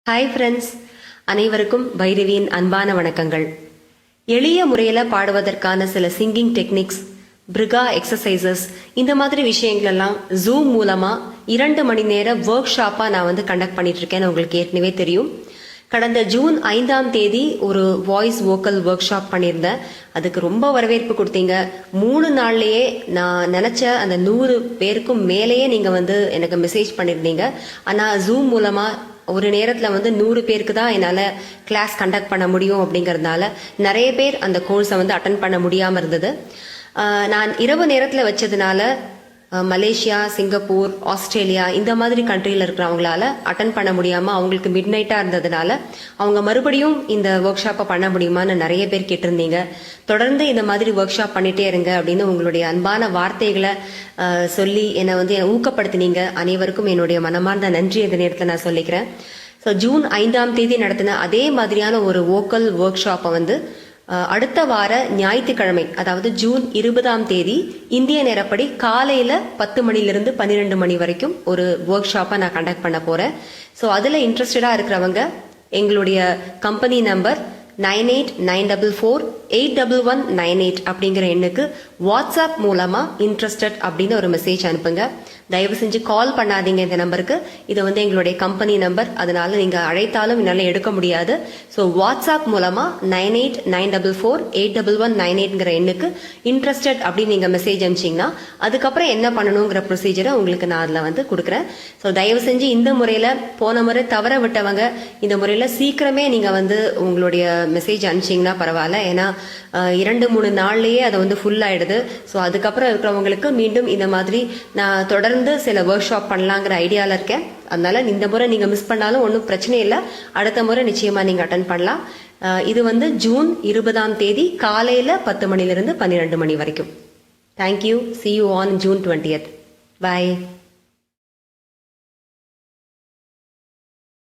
Hi friends, அனைவருக்கும் பைரவியின் அன்பான வணக்கங்கள். எளிய முறையில் பாடுவதற்கான சில சிங்கிங் டெக்னிக்ஸ், பிருகா எக்ஸசைசஸ், இந்த மாதிரி விஷயங்களெல்லாம் ஜூம் மூலமா 2 மணி நேர ஒர்க் ஷாப்பா நான் கண்டக்ட் பண்ணிட்டு இருக்கேன்னு உங்களுக்கு ஏற்கனவே தெரியும். கடந்த ஜூன் 5ஆம் தேதி ஒரு வாய்ஸ் வோக்கல் ஒர்க் ஷாப் பண்ணியிருந்தேன். அதுக்கு ரொம்ப வரவேற்பு கொடுத்தீங்க. 3 நாள்லயே நான் நினைச்ச அந்த 100 பேருக்கும் மேலேயே நீங்க எனக்கு மெசேஜ் பண்ணிருந்தீங்க. ஆனா ஜூம் மூலமா ஒரு நேரத்துல 100 பேருக்கு தான் என்னால கிளாஸ் கண்டக்ட் பண்ண முடியும் அப்படிங்கறதுனால நிறைய பேர் அந்த கோர்ஸை அட்டன் பண்ண முடியாம இருந்தது. நான் இரவு நேரத்துல வச்சதுனால மலேசியா, சிங்கப்பூர், ஆஸ்திரேலியா இந்த மாதிரி கண்ட்ரியில இருக்கிறவங்களால அட்டன் பண்ண முடியாம அவங்களுக்கு மிட் நைட்டா இருந்ததுனால அவங்க மறுபடியும் இந்த ஒர்க் ஷாப்பை பண்ண முடியுமான்னு நிறைய பேர் கேட்டிருந்தீங்க. தொடர்ந்து இந்த மாதிரி ஒர்க் ஷாப் பண்ணிட்டே இருங்க அப்படின்னு உங்களுடைய அன்பான வார்த்தைகளை சொல்லி என்னை ஊக்கப்படுத்தினீங்க. அனைவருக்கும் என்னுடைய மனமார்ந்த நன்றி இந்த நேரத்தில் நான் சொல்லிக்கிறேன். ஸோ ஜூன் 5ஆம் தேதி நடத்தின அதே மாதிரியான ஒரு வோக்கல் ஒர்க் ஷாப்பை அடுத்த வார ஞாயிற்றுக்கிழமை, அதாவது ஜூன் 20ஆம் தேதி இந்திய நேரப்படி காலையில 10 மணிலிருந்து 12 மணி வரைக்கும் ஒரு ஒர்க் ஷாப்பை நான் கண்டக்ட் பண்ண போறேன். ஸோ அதுல இன்ட்ரெஸ்டடா இருக்கிறவங்க எங்களுடைய கம்பெனி நம்பர் 9894481198 அப்படிங்கிற எண்ணுக்கு வாட்ஸ்அப் மூலமா இன்ட்ரெஸ்டட் அப்படின்னு ஒரு மெசேஜ் அனுப்புங்க. தயவு செஞ்சு கால் பண்ணாதீங்க இந்த நம்பருக்கு. இது எங்களுடைய கம்பெனி நம்பர், அதனால நீங்க அழைத்தாலும் என்னால எடுக்க முடியாது. ஸோ வாட்ஸ்அப் மூலமா 9894481198 எண்ணுக்கு இன்ட்ரெஸ்டட் அப்படின்னு நீங்க மெசேஜ் அனுப்பிச்சீங்கன்னா அதுக்கப்புறம் என்ன பண்ணணுங்கிற ப்ரொசீஜரை உங்களுக்கு நான் அதுல கொடுக்குறேன். ஸோ தயவு செஞ்சு இந்த முறையில போன முறை தவற விட்டவங்க இந்த முறையில சீக்கிரமே நீங்க உங்களுடைய மெசேஜ் அனுப்பிச்சிங்கன்னா பரவாயில்ல. ஏன்னா 2-3 நாள்லயே அது ஃபுல் ஆயிடுது. ஸோ அதுக்கப்புறம் இருக்கிறவங்களுக்கு மீண்டும் இந்த மாதிரி நான் தொடர்ந்து சில ஒர்க் ஷாப் பண்ணலாங்கிற ஐடியால இருக்கேன். அதனால இந்த முறை நீங்க மிஸ் பண்ணாலும் ஒன்றும் பிரச்சனை இல்லை. அடுத்த முறை நிச்சயமா நீங்க அட்டன் பண்ணலாம். இது ஜூன் 20ஆம் தேதி காலையில 10 மணிலிருந்து 12 மணி வரைக்கும். Thank you. See you on June 20th. Bye.